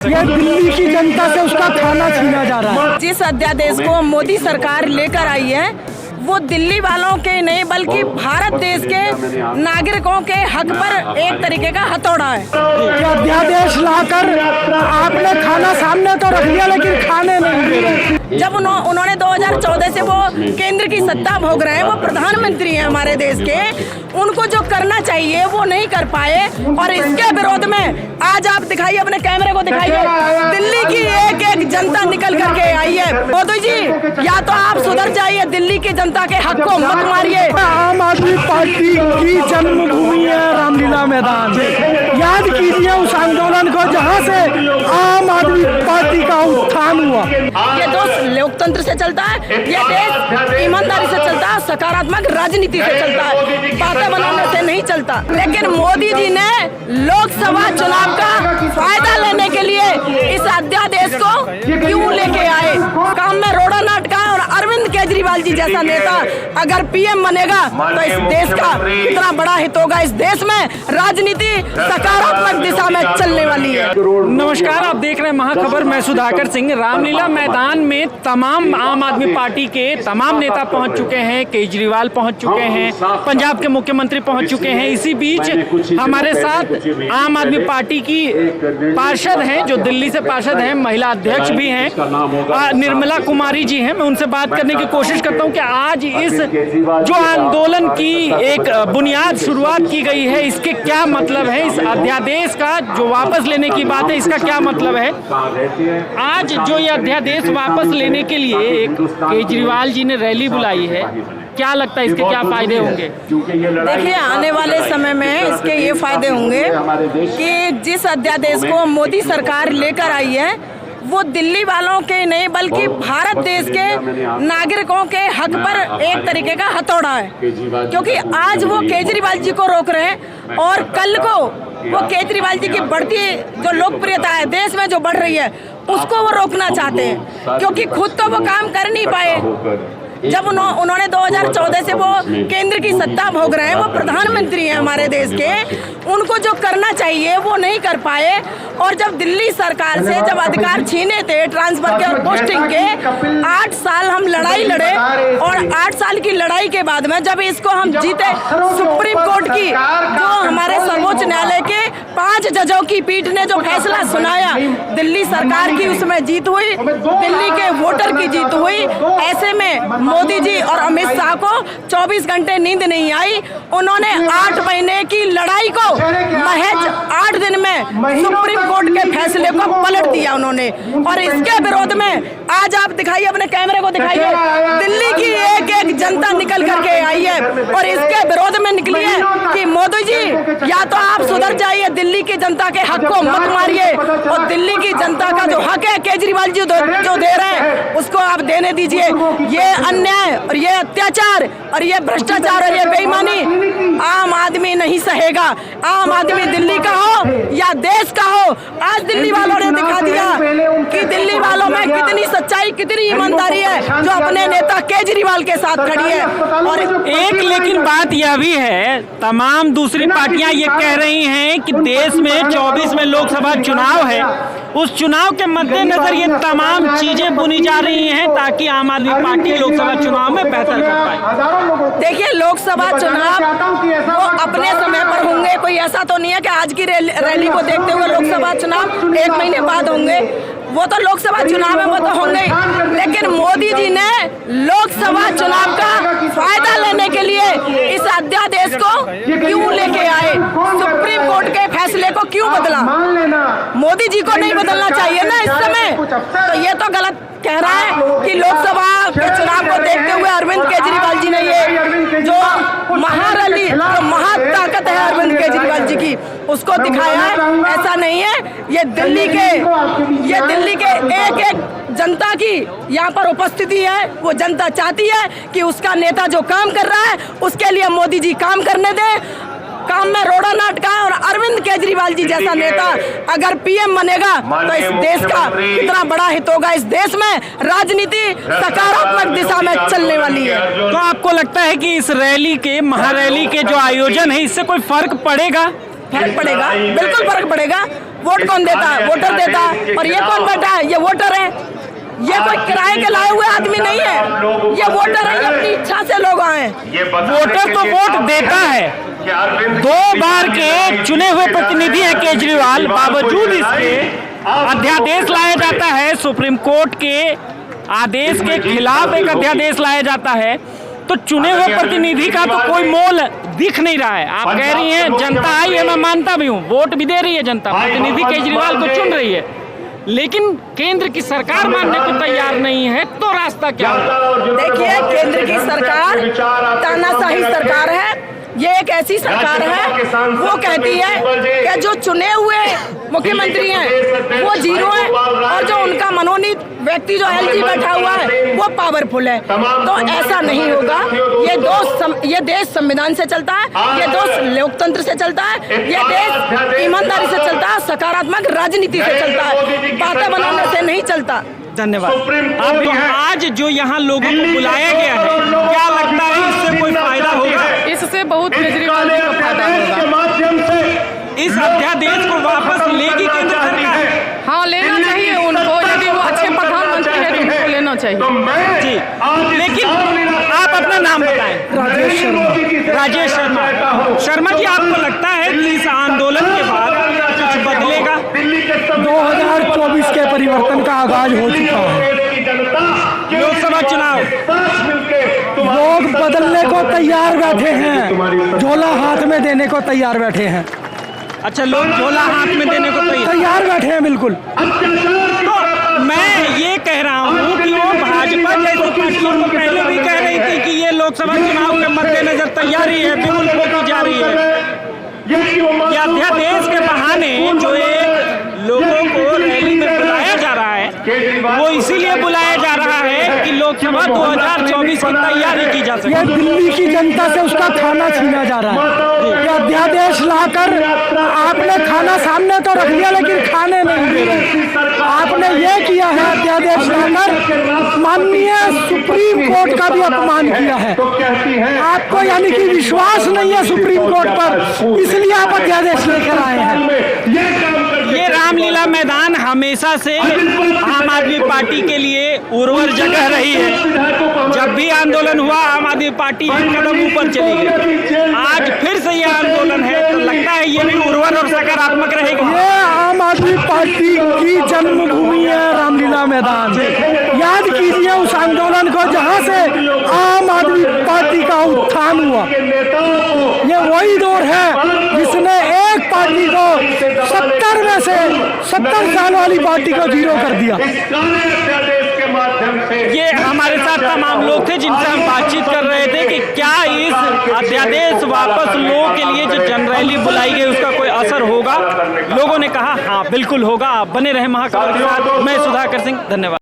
ये दिल्ली की जनता से उसका खाना छीना जा रहा है। जिस अध्यादेश को मोदी सरकार लेकर आई है वो दिल्ली वालों के नहीं बल्कि भारत देश के नागरिकों के हक पर एक तरीके का हथौड़ा है। ये अध्यादेश लाकर आपने खाना सामने तो रख लिया लेकिन खाने नहीं दे रहे। जब उन्होंने 2014 से वो केंद्र की सत्ता भोग रहे हैं, वो प्रधानमंत्री हैं हमारे देश के, उनको जो करना चाहिए वो नहीं कर पाए और इसके विरोध में आज आप दिखाइए, अपने कैमरे को दिखाइए, दिल्ली की एक एक जनता निकल करके आई है। मोदी जी या तो आप सुधर जाइए, दिल्ली की जनता के हक को मत मारिए। आम आदमी पार्टी की जन्मभूमि है रामलीला मैदान। याद कीजिए उस आंदोलन को जहां से आम आदमी पार्टी का उत्थान हुआ। ये देश लोकतंत्र से चलता है, ये देश ईमानदारी से चलता है, सकारात्मक राजनीति से चलता है, बातें बनाने से नहीं चलता। लेकिन मोदी जी ने लोकसभा चुनाव का फायदा लेने के लिए इस अध्यादेश को क्यों लेके आए? काम में रोड़ा नाटका और अरविंद केजरीवाल जी जैसा नेता अगर पीएम बनेगा तो इस देश का कितना बड़ा हित होगा। इस देश में राजनीति सकारात्मक दिशा में चलने वाली है। नमस्कार, आप देख रहे हैं महाखबर। मैं सुधाकर सिंह। रामलीला मैदान में तमाम आम आदमी पार्टी के तमाम नेता पहुंच चुके हैं, केजरीवाल पहुंच चुके हैं, पंजाब के मुख्यमंत्री पहुंच चुके हैं। इसी बीच हमारे साथ आम आदमी पार्टी की पार्षद हैं, जो दिल्ली से पार्षद हैं, महिला अध्यक्ष भी हैं, निर्मला कुमारी जी हैं। मैं उनसे बात करने की कोशिश करता हूं कि आज इस जो आंदोलन की एक बुनियाद शुरुआत की गई है, इसके क्या मतलब है, इस अध्यादेश का जो वापस लेने की बात है, इसका क्या मतलब है। आज जो ये अध्यादेश वापस लेने के लिए एक केजरीवाल जी ने रैली बुलाई है, क्या लगता है इसके क्या फायदे होंगे? देखिए, आने वाले समय में इसके ये फायदे होंगे कि जिस अध्यादेश को मोदी सरकार लेकर आई है वो दिल्ली वालों के नहीं बल्कि भारत देश के नागरिकों के हक पर एक तरीके का हथौड़ा है। क्योंकि आज वो केजरीवाल जी को रोक रहे हैं और कल को वो केजरीवाल जी की बढ़ती जो लोकप्रियता है देश में जो बढ़ रही है उसको वो रोकना चाहते हैं, क्योंकि खुद तो वो काम कर नहीं पाए। जब उन्होंने 2014 से वो केंद्र की सत्ता भोग रहे हैं, वो प्रधानमंत्री हैं हमारे देश के, उनको जो करना चाहिए वो नहीं कर पाए। और जब दिल्ली सरकार से जब अधिकार छीने थे ट्रांसफर के और पोस्टिंग के, 8 साल हम लड़ाई लड़े और 8 साल की लड़ाई के बाद में जब इसको हम जीते, सुप्रीम कोर्ट की जो हमारे सर्वोच्च न्यायालय के 5 जजों की पीठ ने जो फैसला सुनाया, दिल्ली सरकार की उसमें जीत हुई, दिल्ली के वोटर की जीत हुई। ऐसे में मोदी जी और अमित शाह को 24 घंटे नींद नहीं आई। उन्होंने 8 महीने की लड़ाई को महज 8 दिन में सुप्रीम कोर्ट के फैसले को पलट दिया उन्होंने। और इसके विरोध में आज आप दिखाइए, अपने कैमरे को दिखाइए, दिल्ली की एक एक जनता निकल करके आई है और इसके विरोध में निकली है कि मोदी जी या तो आप सुधर जाइए, दिल्ली की जनता के हक को मत मारिए और दिल्ली की जनता का जो हक है केजरीवाल जी जो दे रहे हैं उसको आप देने दीजिए। ये अन्याय और ये अत्याचार और ये भ्रष्टाचार और ये बेईमानी आम आदमी नहीं सहेगा। आम आदमी दिल्ली का हो या देश का हो, आज दिल्ली वालों ने दिखा दिया कि दिल्ली वालों में कितनी सच्चाई, कितनी ईमानदारी है जो अपने नेता केजरीवाल के साथ खड़ी है। और एक लेकिन बात यह भी है, तमाम दूसरी पार्टियां ये कह रही हैं कि देश में 24 में लोकसभा चुनाव है, उस चुनाव के मद्देनजर ये तमाम चीजें बुनी जा रही हैं ताकि आम आदमी पार्टी लोकसभा चुनाव में बेहतर कर पाए। देखिए, लोकसभा चुनाव वो अपने समय पर होंगे, कोई ऐसा तो नहीं है कि आज की रैली को देखते हुए लोकसभा चुनाव 1 महीने बाद होंगे। वो तो लोकसभा चुनाव में वो तो होंगे, लेकिन मोदी जी ने लोकसभा चुनाव का फायदा लेने के लिए इस अध्यादेश को क्यों लेके आए? सुप्रीम कोर्ट के फैसले को क्यों बदला? मोदी जी को नहीं बदलना चाहिए ना इस समय। तो ये तो गलत कह रहा है कि लोकसभा के चुनाव को देखते हुए अरविंद केजरीवाल जी ने ये जो महारैली, जो महाताकत है अरविंद केजरीवाल जी की, उसको दिखाया है। ऐसा नहीं है, ये दिल्ली के एक एक जनता की यहाँ पर उपस्थिति है। वो जनता चाहती है कि उसका नेता जो काम कर रहा है उसके लिए मोदी जी काम करने दे। काम में रोड़ा नाटका और अरविंद केजरीवाल जी जैसा नेता अगर पीएम बनेगा तो इस देश का कितना बड़ा हित होगा। इस देश में राजनीति सकारात्मक दिशा में चलने वाली है। तो आपको लगता है कि इस रैली के, महारैली के जो आयोजन है, इससे कोई फर्क पड़ेगा? फर्क पड़ेगा, बिल्कुल फर्क पड़ेगा। वोट कौन देता है? वोटर देता है। और ये कौन बैठा है? ये वोटर है। ये कोई किराए के लाए हुए आदमी नहीं है, ये वोटर है, ये अपनी इच्छा से लोग आए। वोटर तो वोट देता है, 2 बार के चुने हुए प्रतिनिधि हैं केजरीवाल, बावजूद इसके अध्यादेश लाया जाता है, सुप्रीम कोर्ट के आदेश के खिलाफ एक अध्यादेश लाया जाता है, तो चुने हुए प्रतिनिधि का तो कोई मोल दिख नहीं रहा है। आप कह रही हैं जनता आई है, मैं मानता भी हूँ, वोट भी दे रही है जनता, प्रतिनिधि केजरीवाल को चुन रही है, लेकिन केंद्र की सरकार मानने को तैयार नहीं है, तो रास्ता क्या होगा? देखिए, केंद्र की सरकार तानाशाही सरकार है। ये एक ऐसी सरकार है, वो कहती है कि जो चुने हुए मुख्यमंत्री हैं वो जीरो है, और जो उनका मनोनीत व्यक्ति जो एलजी बैठा हुआ है वो पावरफुल है। तो ऐसा नहीं होगा। ये देश संविधान से चलता है, ये देश लोकतंत्र से चलता है, ये देश ईमानदारी से चलता है, सकारात्मक राजनीति से चलता है, बातें बनाने से नहीं चलता। धन्यवाद। अब तो आज जो यहाँ लोगों को बुलाया गया है, क्या लगता है इससे कोई फायदा होगा? इससे बहुत केजरीवाल जी को फायदा होगा। इस अध्यादेश को वापस लेगी केंद्र सरकार? हाँ, लेना चाहिए उनको, यदि वो अच्छे प्रधानमंत्री है तो उनको लेना चाहिए जी। लेकिन आप अपना नाम बताएं। राजेश शर्मा। राजेश शर्मा। शर्मा जी, आपको लगता है कि इस आंदोलन के बाद कुछ बदलेगा? 2024 के परिवर्तन का आगाज हो चुका है। लोकसभा चुनाव लोग बदलने को तैयार बैठे हैं, झोला हाथ में देने को तैयार बैठे हैं। अच्छा, लोग झोला हाथ में देने को तैयार बैठे हैं, बिल्कुल। तो मैं ये कह रहा हूँ कि वो भाजपा जैसी पार्टियों को पहले भी कह रही थी कि ये लोकसभा चुनाव के मद्देनजर तैयारी है, बिल्कुल की जा रही है। ये अध्यादेश के बहाने जो एक लोगों को रैली में बुलाया जा रहा है, वो इसीलिए बुलाया जा रहा है कि लोकसभा 2024 की तैयारी की जा सके। ये दिल्ली की जनता से उसका खाना छीना जा रहा है। ये अध्यादेश लाकर आपने खाना सामने तो रख लिया, लेकिन खाने नहीं दे रहे। आपने ये किया है, अध्यादेश लाकर माननीय सुप्रीम कोर्ट का भी अपमान किया है। आपको यानी कि विश्वास नहीं है सुप्रीम कोर्ट पर, इसलिए आप अध्यादेश लेकर आए हैं। ये रामलीला मैदान हमेशा से आम आदमी पार्टी के लिए उर्वर जगह रही है। जब भी आंदोलन हुआ, आम आदमी पार्टी एक कदम ऊपर चली गई। आज फिर से ये आंदोलन है, तो लगता है ये भी उर्वर और सकारात्मक रहेगा। ये आम आदमी पार्टी की जन्मभूमि है रामलीला मैदान। याद कीजिए उस आंदोलन को जहां से आम आदमी पार्टी का उत्थान हुआ। ये वही दौर है जिसने एक पार्टी को 70 में से 70 साल वाली पार्टी को जीरो कर दिया। ये हमारे साथ तमाम लोग थे जिनसे हम बातचीत कर रहे थे कि क्या इस अध्यादेश वापस लो के लिए जो जन रैली बुलाई गई उसका कोई असर होगा। लोगों ने कहा हाँ बिल्कुल होगा। आप बने रहे महाखबर के साथ। मैं सुधाकर सिंह, धन्यवाद।